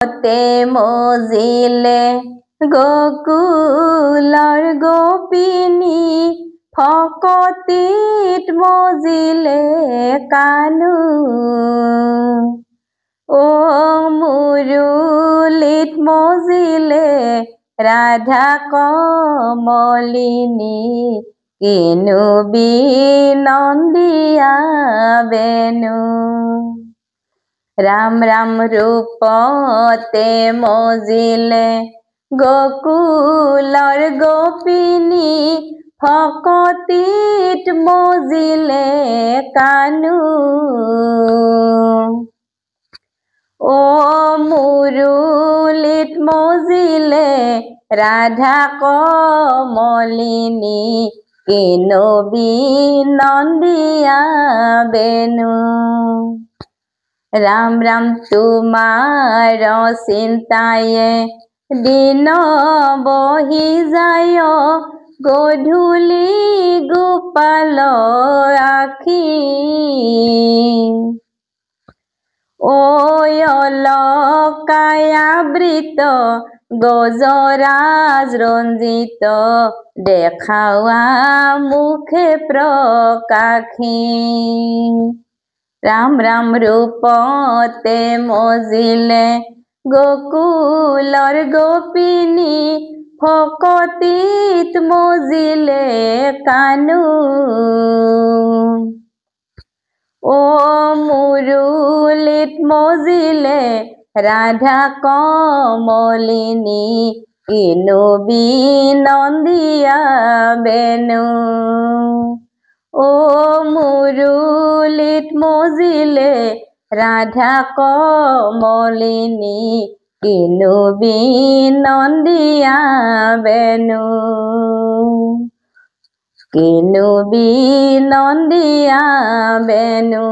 তে মজিলে গকুলৰ গোপিনী ফকতিত মজিলে কানু ও মুৰুলিত মজিলে ৰাধা কমলিনী কিনু বিনন্দিয়া বেনু राम राम रूपते मजिले गकुলৰ गोपिनी फकतित मजिले कानू ओ मुरुलित मजिले राधा कमलिनी किनु बिनंदिया बेनु राम राम तुम्हार चिंताये दिन बही जाय गधूली गोपाल आखी अलकायावृत गजराज रंजित देखावा मुखे प्रकाशी राम राम रूपते मजिले गकुলৰ गोपिनी फकतित मजिले कानू ओ मुरुलित मजिले राधा कमलिनी किनु बिनंदिया बेनु ओ मुरुलित मजिले राधा कमलिनी किनु बिनंदिया बेनु किनु बिनंदिया बेनु।